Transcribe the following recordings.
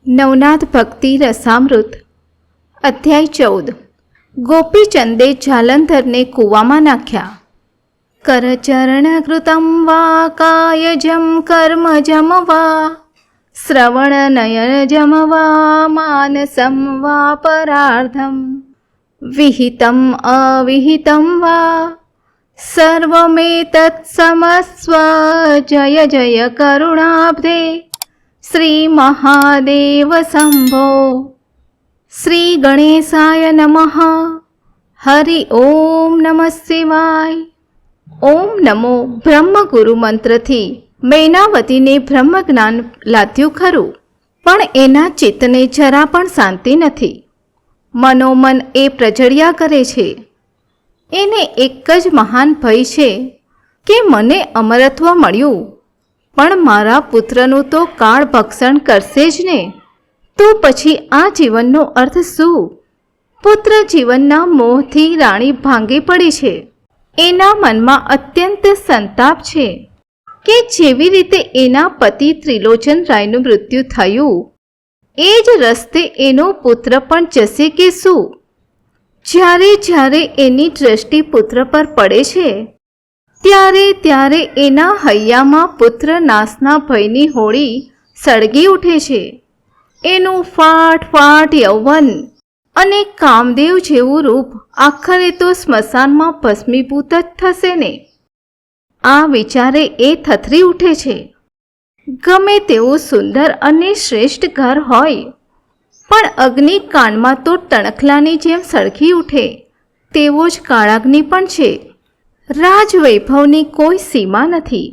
નવનાથ ભક્તિ રસામૃત અધ્યાય 14। ગોપીચંદે જાલંધરને કૂવામાં નાખ્યા। કરચરણકૃતં વા કાયજમ કર્મજમ વા શ્રવણનયનજમ વા માનસમ વા પરાર્ધમ વિહિતમ અવિહિતમ વા સર્વમેતત્ સમસ્વ જય જય કરુણાબ્ધે શ્રી મહાદેવ શંભો। શ્રી ગણેશાય નમઃ। હરિ ઓમ નમઃ શિવાય। ઓમ નમો બ્રહ્મગુરુ મંત્રથી મૈનાવતીને બ્રહ્મજ્ઞાન લાદ્યું ખરું, પણ એના ચિત્તને જરા પણ શાંતિ નથી। મનોમન એ પ્રજળ્યા કરે છે। એને એક જ મહાન ભય છે કે મને અમરત્વ મળ્યું, પણ મારા પુત્રનું તો કાળ ભક્ષણ કરશે જ ને, તો પછી આ જીવનનો અર્થ શું? પુત્ર જીવનના મોહથી રાણી ભાંગી પડી છે। એના મનમાં અત્યંત સંતાપ છે કે જેવી રીતે એના પતિ ત્રિલોચન રાયનું મૃત્યુ થયું, એ જ રસ્તે એનો પુત્ર પણ જશે કે શું? જ્યારે જ્યારે એની દ્રષ્ટિ પુત્ર પર પડે છે, ત્યારે ત્યારે એના હૈયામાં પુત્ર નાશના ભયની હોળી સળગી ઉઠે છે। એનું ફાટ ફાટ યૌવન અને કામદેવ જેવું રૂપ આખરે તો સ્મશાનમાં ભસ્મીભૂત જ થશે ને। આ વિચારે એ થથરી ઉઠે છે। ગમે તેવું સુંદર અને શ્રેષ્ઠ ઘર હોય, પણ અગ્નિકાંડમાં તો ટણખલાની જેમ સળગી ઉઠે તેવો જ કાળાગ્નિ પણ છે। રાજવૈભવની કોઈ સીમા નથી,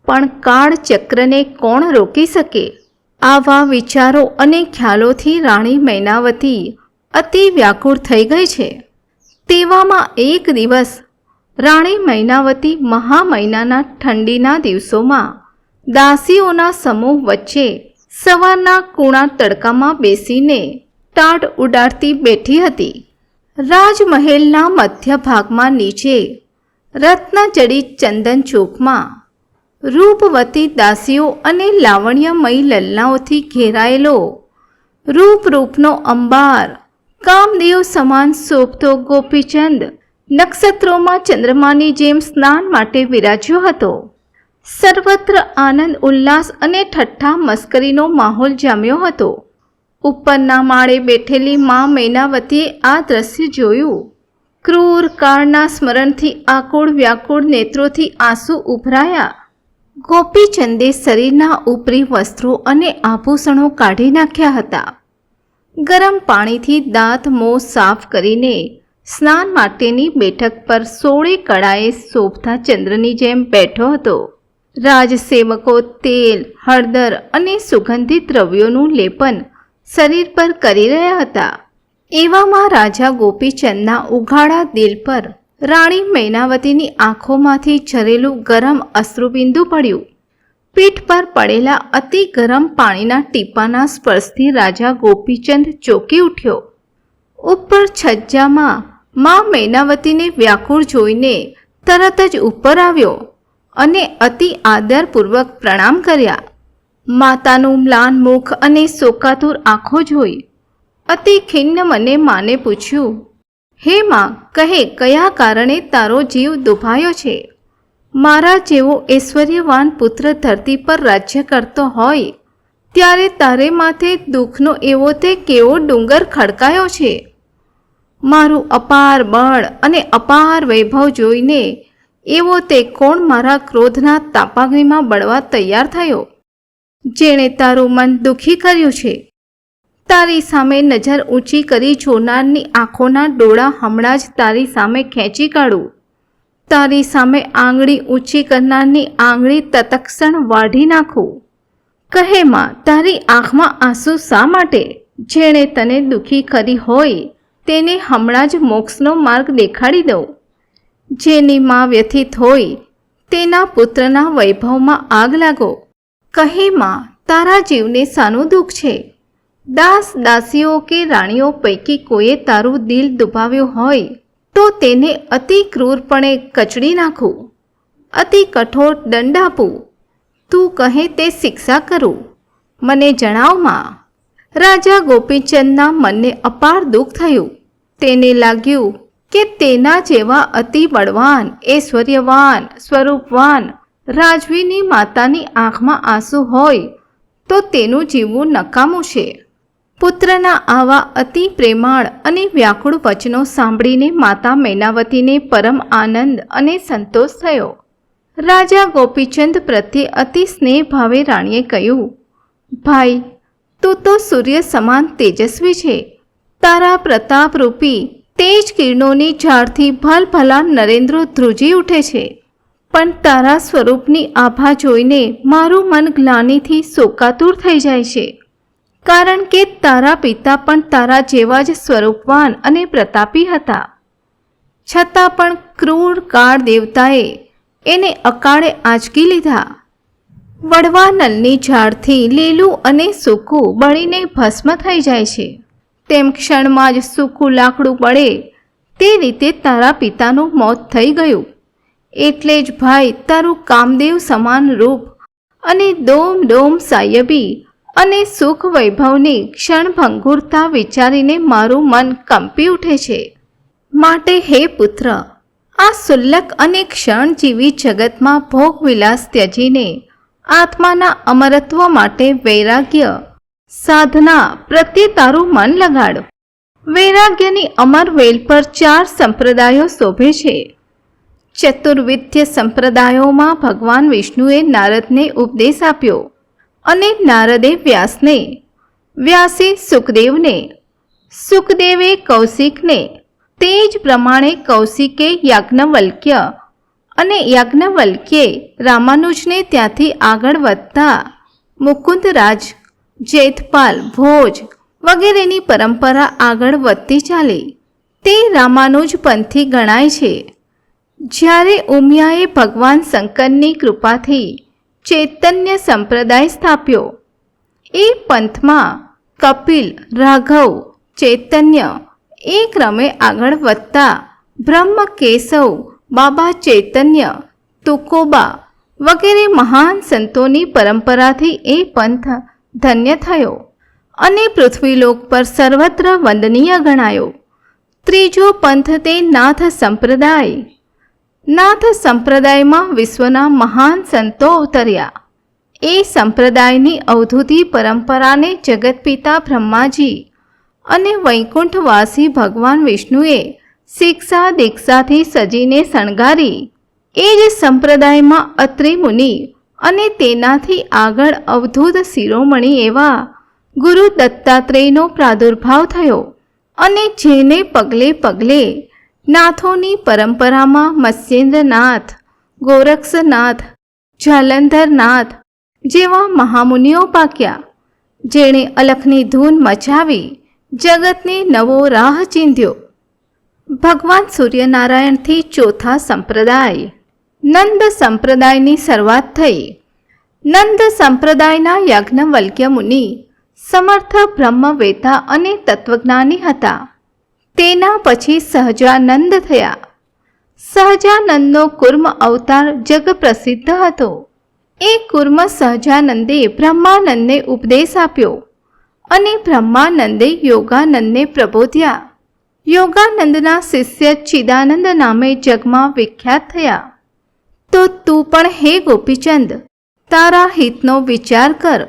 પણ કાળચક્રને કોણ રોકી શકે? આવા વિચારો અને ખ્યાલોથી રાણી મૈનાવતી અતિ વ્યાકુળ થઈ ગઈ છે। તેવામાં એક દિવસ રાણી મૈનાવતી મહા મહિનાના ઠંડીના દિવસોમાં દાસીઓના સમૂહ વચ્ચે સવારના કૂણા તડકામાં બેસીને ટાઢ ઉડાડતી બેઠી હતી। રાજમહેલના મધ્ય ભાગમાં નીચે રત્નજડિત ચંદન ચોકમાં રૂપવતી દાસીઓ અને લાવણ્યમયી લલનાઓથી ઘેરાયેલો રૂપનો અંબાર, કામદેવ સમાન શોભતો ગોપીચંદ નક્ષત્રોમાં ચંદ્રમાની જેમ સ્નાન માટે વિરાજ્યો હતો। સર્વત્ર આનંદ ઉલ્લાસ અને ઠઠ્ઠા મસ્કરીનો માહોલ જામ્યો હતો। ઉપરના માળે બેઠેલી મા મૈનાવતીએ આ દ્રશ્ય જોયું। ક્રૂર કાળના સ્મરણથી આકુળ વ્યાકુળ નેત્રોથી આંસુ ઉભરાયા। ગોપીચંદે શરીરના ઉપરી વસ્ત્રો અને આભૂષણો કાઢી નાખ્યા હતા। ગરમ પાણીથી દાંત મોં સાફ કરીને સ્નાન માટેની બેઠક પર 16 કળાએ શોભતા ચંદ્રની જેમ બેઠો હતો। રાજસેવકો તેલ, હળદર અને સુગંધિત દ્રવ્યોનું લેપન શરીર પર કરી રહ્યા હતા। એવામાં રાજા ગોપીચંદના ઉઘાડા દિલ પર રાણી મૈનાવતીની આંખોમાંથી ઝરેલું ગરમ અશ્રુબિંદુ પડ્યું। પીઠ પર પડેલા અતિ ગરમ પાણીના ટીપાના સ્પર્શથી રાજા ગોપીચંદ ચોંકી ઉઠ્યો। ઉપર છજ્જામાં મા મૈનાવતીને વ્યાકુળ જોઈને તરત જ ઉપર આવ્યો અને અતિ આદરપૂર્વક પ્રણામ કર્યા। માતાનું મ્લાન મુખ અને શોકાતુર આંખો જોઈ અતિ ખિન્ન મને માને પૂછ્યું, હે માં, કહે કયા કારણે તારો જીવ દુભાયો છે? મારા જેવો ઐશ્વર્યવાન પુત્ર ધરતી પર રાજ્ય કરતો હોય, ત્યારે તારે માથે દુઃખનો એવો તે કેવો ડુંગર ખડકાયો છે? મારું અપાર બળ અને અપાર વૈભવ જોઈને એવો તે કોણ મારા ક્રોધના તાપાગ્નિમાં બળવા તૈયાર થયો? જેણે તારું મન દુઃખી કર્યું છે, તારી સામે નજર ઊંચી કરી જોનારની આંખોના ડોળા હમણાં જ તારી સામે ખેંચી કાઢું। તારી સામે આંગળી ઊંચી કરનારની આંગળી તત્ક્ષણ વાઢી નાખું। કહે માં, તારી આંખમાં આંસુ શા માટે? જેણે તને દુઃખી કરી હોય તેને હમણાં જ મોક્ષનો માર્ગ દેખાડી દઉં। જેની માં વ્યથિત હોય તેના પુત્રના વૈભવમાં આગ લાગો। કહે માં, તારા જીવને શાનું દુઃખ છે? દાસ દાસીઓ કે રાણીઓ પૈકી કોઈએ તારું દિલ દુભાવ્યું હોય તો તેને અતિ ક્રૂરપણે કચડી નાખું, અતિ કઠોર દંડ આપું। તું કહે તે શિક્ષા કરું, મને જણાવ માં। રાજા ગોપીચંદના મનને અપાર દુઃખ થયું. તેને લાગ્યું કે તેના જેવા અતિ બળવાન, ઐશ્વર્યવાન, સ્વરૂપવાન રાજવીની માતાની આંખમાં આંસુ હોય તો તેનું જીવવું નકામું છે. પુત્રના આવા અતિ પ્રેમાળ અને વ્યાકુળ વચનો સાંભળીને માતા મૈનાવતીને પરમ આનંદ અને સંતોષ થયો. રાજા ગોપીચંદ પ્રત્યે અતિ સ્નેહ ભાવે રાણીએ કહ્યું, ભાઈ, તું તો સૂર્ય સમાન તેજસ્વી છે. તારા પ્રતાપરૂપી તેજ કિરણોની ઝાડથી ભલભલા નરેન્દ્રો ધ્રુજી ઉઠે છે. પણ તારા સ્વરૂપની આભા જોઈને મારું મન ગ્લાનિથી શોકાતુર થઈ જાય છે. કારણ કે તારા પિતા પણ તારા જેવા જ સ્વરૂપવાન અને પ્રતાપી હતા. છતાં પણ ક્રૂર કાળ દેવતાએ એને અકાળે આંચકી લીધા. વડવાનલની ઝાડથી લીલું અને સૂકું બળીને ભસ્મ થઈ જાય છે, તેમ ક્ષણમાં જ સૂકું લાકડું બળે તે રીતે તારા પિતાનું મોત થઈ ગયું. એટલે જ ભાઈ, તારું કામદેવ સમાન રૂપ અને દોમ દોમ સાયબી અને સુખ વૈભવની ક્ષણભંગુરતા વિચારીને મારું મન કંપી ઉઠે છે. માટે હે પુત્ર, આ શુલ્લક અને ક્ષણજીવી જગતમાં ભોગવિલાસ ત્યજીને આત્માના અમરત્વ માટે વૈરાગ્ય સાધના પ્રત્યે તારું મન લગાડ. વૈરાગ્યની અમર વેલ પર 4 સંપ્રદાયો શોભે છે. ચતુર્વિધ્ય સંપ્રદાયોમાં ભગવાન વિષ્ણુએ નારદને ઉપદેશ આપ્યો અને નારદે વ્યાસને, વ્યાસે સુખદેવને, સુખદેવે કૌશિકને, તે જ પ્રમાણે કૌશિકે યાજ્ઞવલ્ક્ય અને યાજ્ઞવલ્ક્યે રામાનુજને ત્યાંથી આગળ વધતા મુકુંદરાજ, જેતપાલ, ભોજ વગેરેની પરંપરા આગળ વધતી ચાલી. તે રામાનુજ પંથી ગણાય છે. જ્યારે ઉમિયાએ ભગવાન શંકરની કૃપાથી ચૈતન્ય સંપ્રદાય સ્થાપ્યો, એ પંથમાં કપિલ, રાઘવ, ચૈતન્ય એ ક્રમે આગળ વધતા બ્રહ્મ કેશવ, બાબા ચૈતન્ય, તુકોબા વગેરે મહાન સંતોની પરંપરાથી એ પંથ ધન્ય થયો અને પૃથ્વીલોક પર સર્વત્ર વંદનીય ગણાયો. ત્રીજો પંથ તે નાથ સંપ્રદાય. નાથ સંપ્રદાયમાં વિશ્વના મહાન સંતો અવતર્યા. એ સંપ્રદાયની અવધૂતિ પરંપરાને જગતપિતા બ્રહ્માજી અને વૈકુંઠવાસી ભગવાન વિષ્ણુએ શિક્ષા દીક્ષાથી સજીને શણગારી. એ જ સંપ્રદાયમાં અત્રિ મુનિ અને તેનાથી આગળ અવધૂત શિરોમણી એવા ગુરુ દત્તાત્રેયનો પ્રાદુર્ભાવ થયો અને જેને પગલે પગલે નાથોની પરંપરામાં મત્સ્યેન્દ્રનાથ, ગોરક્ષનાથ, જાલંધરનાથ જેવા મહામુનિઓ પાક્યા, જેણે અલખની ધૂન મચાવી જગતને નવો રાહ ચીંધ્યો. ભગવાન સૂર્યનારાયણથી ચોથા સંપ્રદાય નંદ સંપ્રદાયની શરૂઆત થઈ. નંદ સંપ્રદાયના યાજ્ઞવલ્ક્ય મુનિ સમર્થ બ્રહ્મવેતા અને તત્વજ્ઞાની હતા. તેના પછી સહજાનંદ થયા. સહજાનંદનો કુર્મ અવતાર જગ પ્રસિદ્ધ હતો. એ કુર્મ સહજાનંદે બ્રહ્માનંદને ઉપદેશ આપ્યો અને બ્રહ્માનંદે યોગાનંદને પ્રબોધ્યા. યોગાનંદના શિષ્ય ચિદાનંદ નામે જગમાં વિખ્યાત થયા. તો તું પણ હે ગોપીચંદ, તારા હિતનો વિચાર કર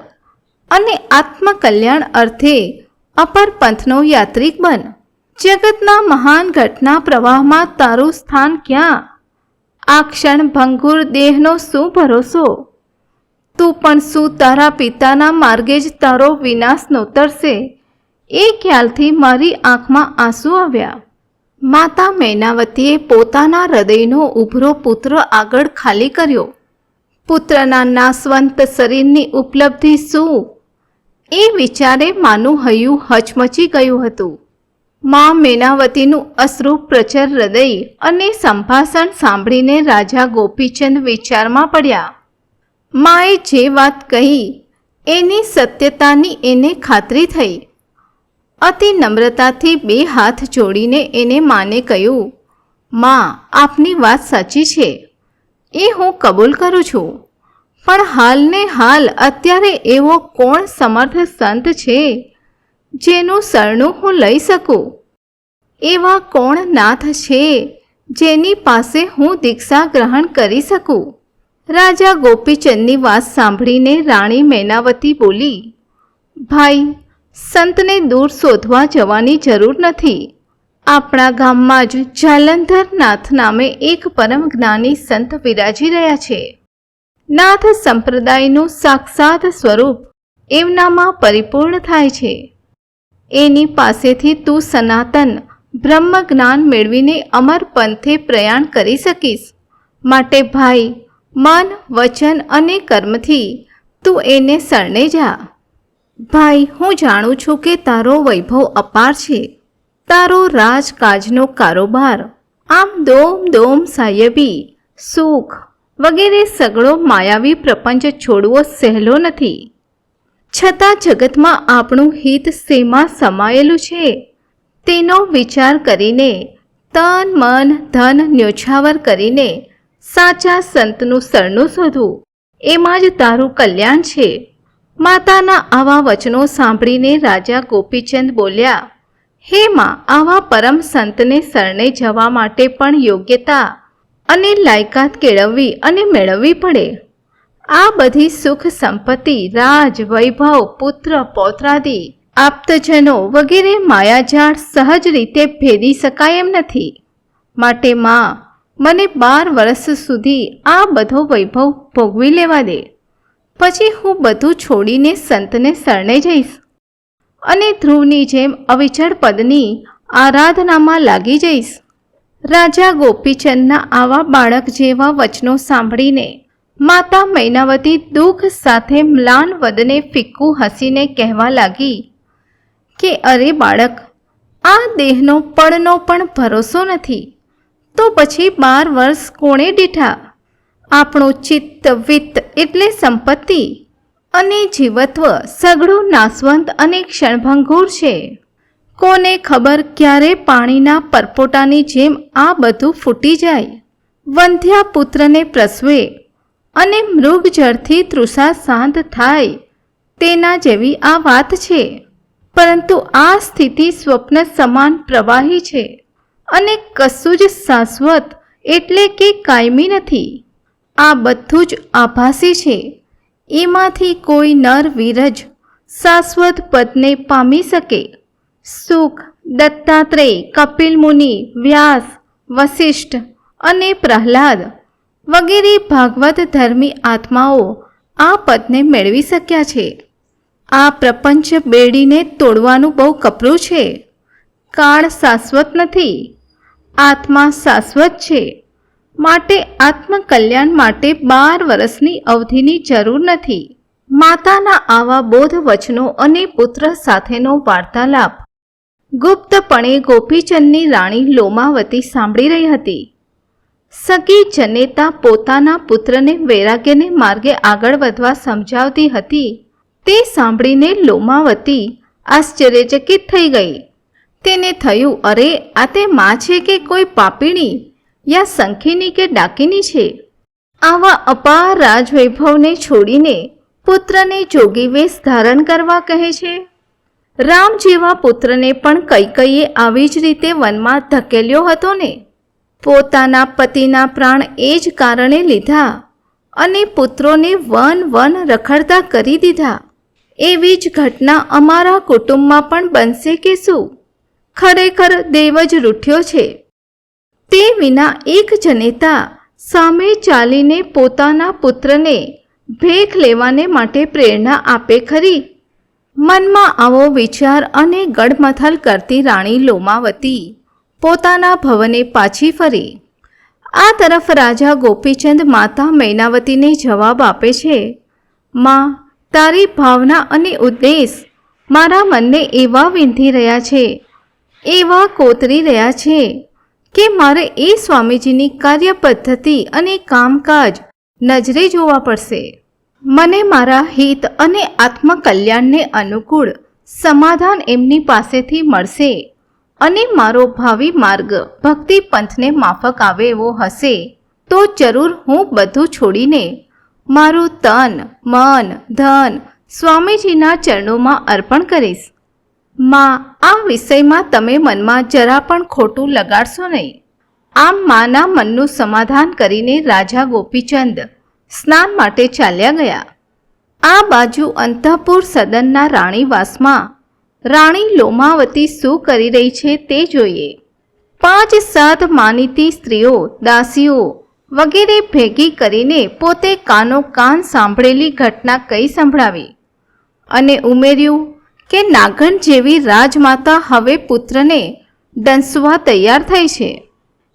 અને આત્મકલ્યાણ અર્થે અપર પંથનો યાત્રિક બન. જગતના મહાન ઘટના પ્રવાહમાં તારું સ્થાન ક્યાં? આ ક્ષણ ભંગુર દેહનો શું ભરોસો? તું પણ શું તારા પિતાના માર્ગે જ તારો વિનાશ નોતરશે? એ ખ્યાલથી મારી આંખમાં આંસુ આવ્યા. માતા મૈનાવતીએ પોતાના હૃદયનો ઉભરો પુત્ર આગળ ખાલી કર્યો. પુત્રના નાશવંત શરીરની ઉપલબ્ધિ શું? એ વિચારે માનું હૈયું હચમચી ગયું હતું. મા મૈનાવતીનું અશ્રુ પ્રચર હૃદય અને સંભાષણ સાંભળીને રાજા ગોપીચંદ વિચારમાં પડ્યા. માએ જે વાત કહી એની સત્યતાની એને ખાતરી થઈ. અતિ નમ્રતાથી 2 હાથ જોડીને એને માને કહ્યું, માં, આપની વાત સાચી છે, એ હું કબૂલ કરું છું. પણ હાલને હાલ અત્યારે એવો કોણ સમર્થ સંત છે જેનું શરણું હું લઈ શકું? એવા કોણ નાથ છે જેની પાસે હું દીક્ષા ગ્રહણ કરી શકું? રાજા ગોપીચંદની વાત સાંભળીને રાણી મૈનાવતી બોલી, ભાઈ, સંતને દૂર શોધવા જવાની જરૂર નથી. આપણા ગામમાં જ જાલંધર નાથ નામે એક પરમ જ્ઞાની સંત વિરાજી રહ્યા છે. નાથ સંપ્રદાયનું સાક્ષાત સ્વરૂપ એમનામાં પરિપૂર્ણ થાય છે. એની પાસેથી તું સનાતન બ્રહ્મ જ્ઞાન મેળવીને અમર પંથે પ્રયાણ કરી શકીશ. માટે ભાઈ, મન, વચન અને કર્મથી તું એને શરણે જા. ભાઈ, હું જાણું છું કે તારો વૈભવ અપાર છે. તારો રાજકાજનો કારોબાર આમ દોમ દોમ સાહેબી, સુખ વગેરે સગળો માયાવી પ્રપંચ છોડવો સહેલો નથી. છતાં જગતમાં આપણું હિત શેમાં સમાયેલું છે તેનો વિચાર કરીને, તન મન ધન ન્યોછાવર કરીને સાચા સંતનું શરણું શોધવું, એમાં જ તારું કલ્યાણ છે. માતાના આવા વચનો સાંભળીને રાજા ગોપીચંદ બોલ્યા, હે માં, આવા પરમ સંતને શરણે જવા માટે પણ યોગ્યતા અને લાયકાત કેળવવી અને મેળવવી પડે. આ બધી સુખ સંપત્તિ, રાજ વૈભવ, પુત્ર પૌત્રાદિ, આપ્તજનો વગેરે માયાજાળ સહજ રીતે ભેદી શકાય એમ નથી. માટે માં, મને 12 વર્ષ સુધી આ બધો વૈભવ ભોગવી લેવા દે. પછી હું બધું છોડીને સંતને શરણે જઈશ અને ધ્રુવની જેમ અવિચળ પદની આરાધનામાં લાગી જઈશ. રાજા ગોપીચંદના આવા બાળક જેવા વચનો સાંભળીને માતા મૈનાવતી દુઃખ સાથે મ્લાન વદને ફિક્કું હસીને કહેવા લાગી કે અરે બાળક, આ દેહનો પળનો પણ ભરોસો નથી, તો પછી 12 વર્ષ કોણે દીઠા? આપણું ચિત્ત વિત્ત એટલે સંપત્તિ અને જીવત્વ સઘળું નાશવંત અને ક્ષણભંગુર છે. કોને ખબર ક્યારે પાણીના પરપોટાની જેમ આ બધું ફૂટી જાય, વંધ્યા પુત્રને પ્રસવે અને મૃગજળથી તૃષા શાંત થાય, તેના જેવી આ વાત છે. પરંતુ આ સ્થિતિ સ્વપ્ન સમાન પ્રવાહી છે અને કશું જ શાશ્વત એટલે કે કાયમી નથી. આ બધું જ આભાસી છે. એમાંથી કોઈ નર વીરજ શાશ્વત પદને પામી શકે. સુખ, દત્તાત્રેય, કપિલ મુનિ, વ્યાસ, વશિષ્ઠ અને પ્રહલાદ વગેરે ભાગવત ધર્મી આત્માઓ આ પદને મેળવી શક્યા છે. આ પ્રપંચ બેડીને તોડવાનું બહુ કપરું છે. કાળ શાશ્વત નથી, આત્મા શાશ્વત છે. માટે આત્મકલ્યાણ માટે 12 વર્ષની અવધિની જરૂર નથી. માતાના આવા બોધ વચનો અને પુત્ર સાથેનો વાર્તાલાપ ગુપ્તપણે ગોપીચંદની રાણી લોમાવતી સાંભળી રહી હતી. સગી જનેતા પોતાના પુત્રને વૈરાગ્યને માર્ગે આગળ વધવા સમજાવતી હતી. તે સાંભળીને લોમાવતી આશ્ચર્યચકિત થઈ ગઈ. તેને થયું, અરે, આ તે માં છે કે કોઈ પાપીણી યા સંખીની કે ડાકીની છે? આવા અપાર રાજવૈભવને છોડીને પુત્રને જોગી વેશ ધારણ કરવા કહે છે. રામ જેવા પુત્રને પણ કૈકેયીએ આવી જ રીતે વનમાં ધકેલ્યો હતો ને. પોતાના પતિના પ્રાણ એ જ કારણે લીધા અને પુત્રોને વન રખડતા કરી દીધા. એવી જ ઘટના અમારા કુટુંબમાં પણ બનશે કે શું? ખરેખર દેવ જ રૂઠ્યો છે. તે વિના એક જનેતા સામે ચાલીને પોતાના પુત્રને ભેખ લેવાને માટે પ્રેરણા આપે ખરી? મનમાં આવો વિચાર અને ગડમથલ કરતી રાણી લોમાવતી પોતાના ભવને પાછી ફરી. આ તરફ રાજા ગોપીચંદ માતા મૈનાવતીને જવાબ આપે છે, માં, તારી ભાવના અને ઉદ્દેશ મારા મનને એવા વિંધી રહ્યા છે, એવા કોતરી રહ્યા છે કે મારે એ સ્વામીજીની કાર્ય પદ્ધતિ અને કામકાજ નજરે જોવા પડશે. મને મારા હિત અને આત્મકલ્યાણને અનુકૂળ સમાધાન એમની પાસેથી મળશે અને મારો ભાવિ માર્ગ ભક્તિ પંથને માફક આવે એવો હશે તો જરૂર હું બધું છોડીને મારું તન, મન, ધન સ્વામીજીના ચરણોમાં અર્પણ કરીશ. માં, આ વિષયમાં તમે મનમાં જરા પણ ખોટું લગાડશો નહીં. આમ માના મનનું સમાધાન કરીને રાજા ગોપીચંદ સ્નાન માટે ચાલ્યા ગયા. આ બાજુ અંતઃપુર સદનના રાણીવાસમાં રાણી લોમાવતી શું કરી રહી છે તે જોઈએ. 5-7 માનીતી સ્ત્રીઓ, દાસીઓ વગેરે ભેગી કરીને પોતે કાનો કાન સાંભળેલી ઘટના કહી સંભળાવી અને ઉમેર્યું કે નાગણ જેવી રાજમાતા હવે પુત્રને દંસવા તૈયાર થઈ છે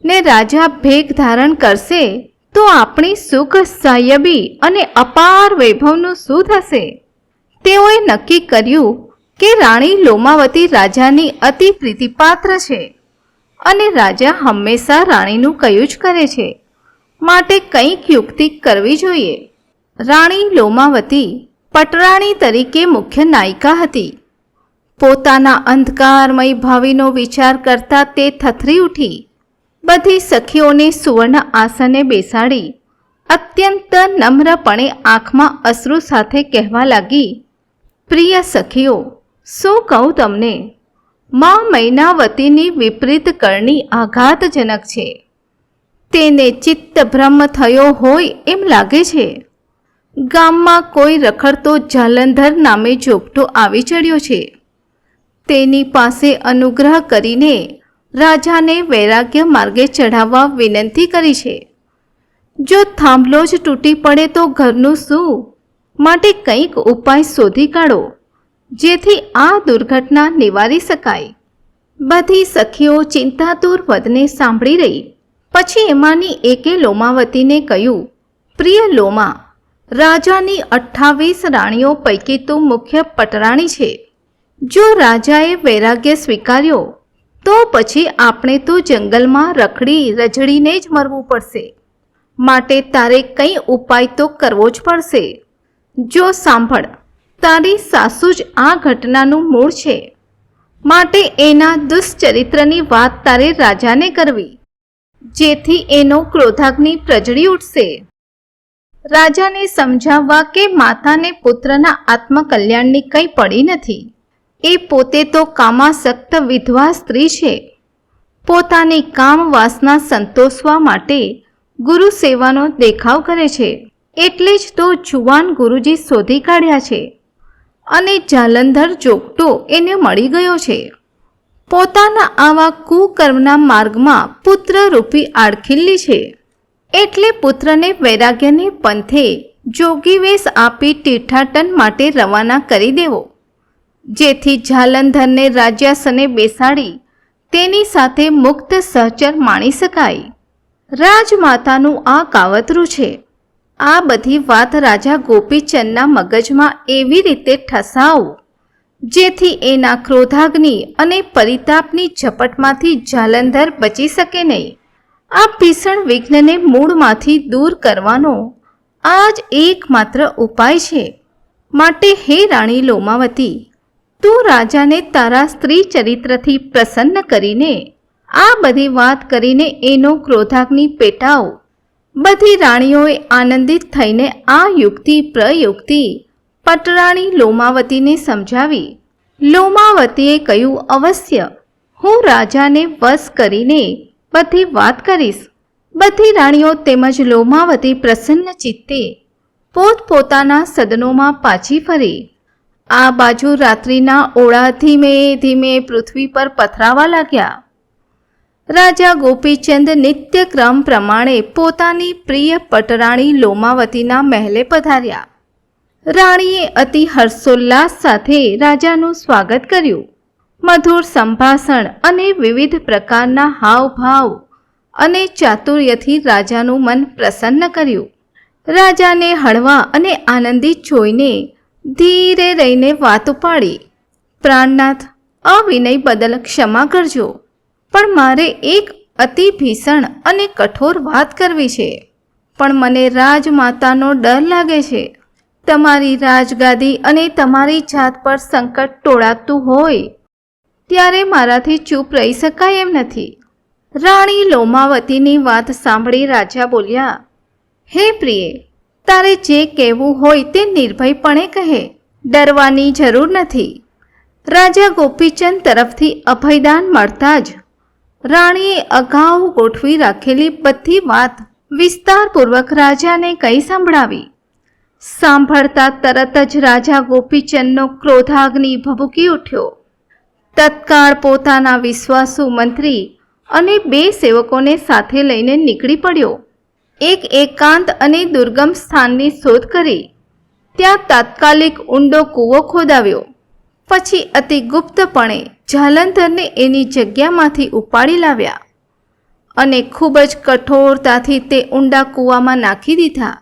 ને રાજા ભેગ ધારણ કરશે તો આપણી સુખ સાયબી અને અપાર વૈભવનું શું થશે? તેઓએ નક્કી કર્યું કે રાણી લોમાવતી રાજાની અતિ પ્રીતિપાત્ર છે અને રાજા હંમેશા રાણીનું કહ્યું જ કરે છે, માટે કંઈક યુક્તિ કરવી જોઈએ. રાણી લોમાવતી પટરાણી તરીકે મુખ્ય નાયિકા હતી. પોતાના અંધકારમય ભાવિનો વિચાર કરતા તે થથરી ઉઠી. બધી સખીઓને સુવર્ણ આસને બેસાડી અત્યંત નમ્રપણે આંખમાં અશ્રુ સાથે કહેવા લાગી, પ્રિય સખીઓ, શું કહું તમને? મા મૈનાવતીની વિપરીત કરણી આઘાતજનક છે. તેને ચિત્તભ્રમ થયો હોય એમ લાગે છે. ગામમાં કોઈ રખડતો જાલંધર નામે જોગટો આવી ચડ્યો છે. તેની પાસે અનુગ્રહ કરીને રાજાને વૈરાગ્ય માર્ગે ચઢાવવા વિનંતી કરી છે. જો થાંભલો જ તૂટી પડે તો ઘરનું શું? માટે કંઈક ઉપાય શોધી કાઢો, જેથી આ દુર્ઘટના નિવારી શકાય. બધી સખીઓ ચિંતાતુર વદને સાંભળી રહી. પછી એમાંની એકે લોમાવતીને કહ્યું, પ્રિય લોમા, રાજાની 28 રાણીઓ પૈકી તું મુખ્ય પટરાણી છે. જો રાજાએ વૈરાગ્ય સ્વીકાર્યો તો પછી આપણે તો જંગલમાં રખડી રજડીને જ મરવું પડશે. માટે તારે કંઈ ઉપાય તો કરવો જ પડશે. જો સાંભળ, તારી સાસુ જ આ ઘટનાનું મૂળ છે, માટે એના દુશ્ચરિત્રની વાત તારે રાજાને કરવી, જેથી એનો ક્રોધાગ્નિ પ્રજળી ઉઠશે. રાજાને સમજાવવા કે માતાને પુત્રના આત્મકલ્યાણની કંઈ પડી નથી. એ પોતે તો કામાસક્ત વિધવા સ્ત્રી છે. પોતાની કામ વાસના સંતોષવા માટે ગુરુ સેવાનો દેખાવ કરે છે. એટલે જ તો જુવાન ગુરુજી શોધી કાઢ્યા છે અને જાલંધર જોગટો એને મળી ગયો છે. પોતાના આવા કુકર્મના માર્ગમાં પુત્રરૂપી આડખિલ્લી છે. એટલે પુત્રને વૈરાગ્યને પંથે જોગીવેશ આપી તીર્થાટન માટે રવાના કરી દેવો, જેથી જાલંધરને રાજ્યાસને બેસાડી તેની સાથે મુક્ત સહચર માણી શકાય. રાજમાતાનું આ કાવતરું છે. આ બધી વાત રાજા ગોપીચંદના મગજમાં એવી રીતે ઠસાવ, જેથી એના ક્રોધાગ્નિ અને પરિતાપની ઝપટમાંથી જાલંધર બચી શકે નહીં. આ ભીષણ વિઘ્નને મૂળમાંથી દૂર કરવાનો આ જ એકમાત્ર ઉપાય છે. માટે હે રાણી લોમાવતી, તું રાજાને તારા સ્ત્રી ચરિત્રથી પ્રસન્ન કરીને આ બધી વાત કરીને એનો ક્રોધાગ્નિ પેટાવ. બધી રાણીઓએ આનંદિત થઈને આ યુક્તિ પ્રયુક્તિ પટરાણી લોમાવતીને સમજાવી. લોમાવતીએ કહ્યું, અવશ્ય હું રાજાને વશ કરીને બધી વાત કરીશ. બધી રાણીઓ તેમજ લોમાવતી પ્રસન્ન ચિત્તે પોતપોતાના સદનોમાં પાછી ફરી. આ બાજુ રાત્રિના ઓળા ધીમે ધીમે પૃથ્વી પર પથરાવા લાગ્યા. રાજા ગોપીચંદ નિત્યક્રમ પ્રમાણે પોતાની પ્રિય પટરાણી લોમાવતીના મહેલે પધાર્યા. રાણીએ અતિ હર્ષોલ્લાસ સાથે રાજાનું સ્વાગત કર્યું. મધુર સંભાષણ અને વિવિધ પ્રકારના હાવભાવ અને ચાતુર્યથી રાજાનું મન પ્રસન્ન કર્યું. રાજાને હળવા અને આનંદિત જોઈને ધીરે રહીને વાત ઉપાડી. પ્રાણનાથ, અવિનય બદલ ક્ષમા કરજો, પણ મારે એક અતિ ભીષણ અને કઠોર વાત કરવી છે. પણ મને રાજમાતાનો ડર લાગે છે. તમારી રાજગાદી અને તમારી જાત પર સંકટ ટોળાતું હોય ત્યારે મારાથી ચૂપ રહી શકાય એમ નથી. રાણી લોમાવતીની વાત સાંભળી રાજા બોલ્યા, હે પ્રિય, તારે જે કહેવું હોય તે નિર્ભયપણે કહે. ડરવાની જરૂર નથી. રાજા ગોપીચંદ તરફથી અભયદાન મળતા જ રાણીએ અગાઉ ગોઠવી રાખેલી બધી વાત વિસ્તારપૂર્વક રાજાને કહી સંભળાવી. સાંભળતા તરત જ રાજા ગોપીચંદનો ક્રોધાગ્નિ ભભૂકી ઉઠ્યો. તત્કાળ પોતાના વિશ્વાસુ મંત્રી અને 2 સેવકોને સાથે લઈને નીકળી પડ્યો. એક એકાંત અને દુર્ગમ સ્થાનની શોધ કરી ત્યાં તાત્કાલિક ઊંડો કૂવો ખોદાવ્યો. પછી અતિ ગુપ્તપણે જાલંધરને એની જગ્યામાંથી ઉપાડી લાવ્યા અને ખૂબ જ કઠોરતાથી તે ઊંડા કૂવામાં નાખી દીધા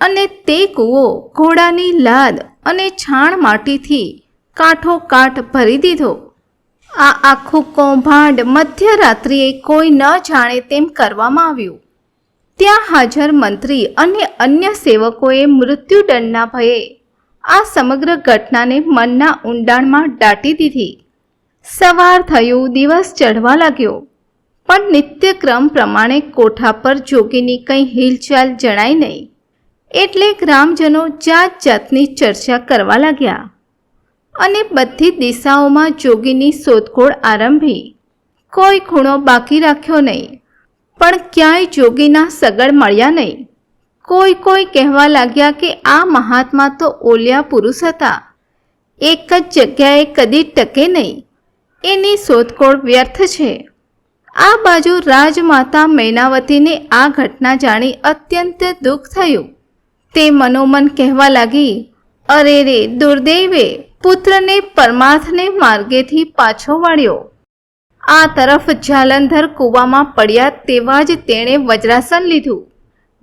અને તે કૂવો ઘોડાની લાદ અને છાણ માટીથી કાંઠો કાંઠ ભરી દીધો. આ આખું કૌભાંડ મધ્યરાત્રિએ કોઈ ન જાણે તેમ કરવામાં આવ્યું. ત્યાં હાજર મંત્રી અને અન્ય સેવકોએ મૃત્યુદંડના ભયે આ સમગ્ર ઘટનાને મનના ઊંડાણમાં દાટી દીધી. સવાર થયું, દિવસ ચઢવા લાગ્યો, પણ નિત્યક્રમ પ્રમાણે કોઠા પર જોગીની કંઈ હિલચાલ જણાય નહીં. એટલે ગ્રામજનો જાત જાતની ચર્ચા કરવા લાગ્યા અને બધી દિશાઓમાં જોગીની શોધખોળ આરંભી. કોઈ ખૂણો બાકી રાખ્યો નહીં, પણ ક્યાંય જોગીના સગડ મળ્યા નહીં. કોઈ કહેવા લાગ્યા કે આ મહાત્મા તો ઓલિયા પુરુષ હતા, એક જ જગ્યાએ કદી ટકે નહીં, એની શોધખોળ વ્યર્થ છે. આ બાજુ રાજમાતા મૈનાવતીને આ ઘટના જાણી અત્યંત દુઃખ થયું. તે મનોમન કહેવા લાગી, અરે રે, દુર્દૈવે પુત્રને પરમાર્થને માર્ગેથી પાછો વાળ્યો. આ તરફ જાલંધર કૂવામાં પડ્યા તેવા જ તેણે વજ્રાસન લીધું.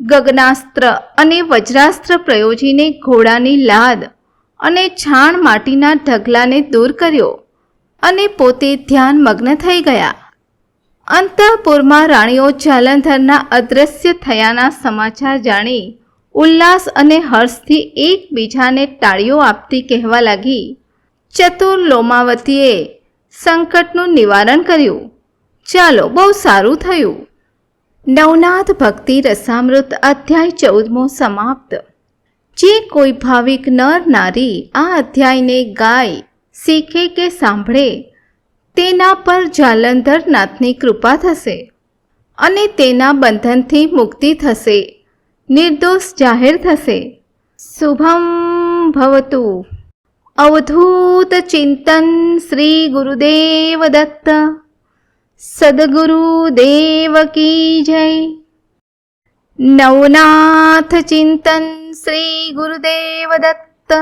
ગગનાસ્ત્ર અને વજ્રાસ્ત્ર પ્રયોજીને ઘોડાની લાદ અને છાણ માટીના ઢગલાને દૂર કર્યો અને પોતે ધ્યાનમગ્ન થઈ ગયા. અંતઃપુરમાં રાણીઓ જાલંધરના અદૃશ્ય થયાના સમાચાર જાણી ઉલ્લાસ અને હર્ષથી એકબીજાને તાળીઓ આપતી કહેવા લાગી, ચતુર લોમાવતીએ સંકટનું નિવારણ કર્યું. ચાલો, બહુ સારું થયું. નવનાથ ભક્તિ રસામૃત અધ્યાય 14મો સમાપ્ત. જે કોઈ ભાવિક નર નારી આ અધ્યાયને ગાય, શીખે કે સાંભળે તેના પર જાલંધરનાથની કૃપા થશે અને તેના બંધનથી મુક્તિ થશે, નિર્દોષ જાહેર થશે. શુભમ ભવતુ. અવધૂત ચિંતન શ્રી ગુરુદેવ દત્ત. સદગુરુદેવ કી જય. નવનાથ ચિંતન શ્રી ગુરુદેવ દત્ત.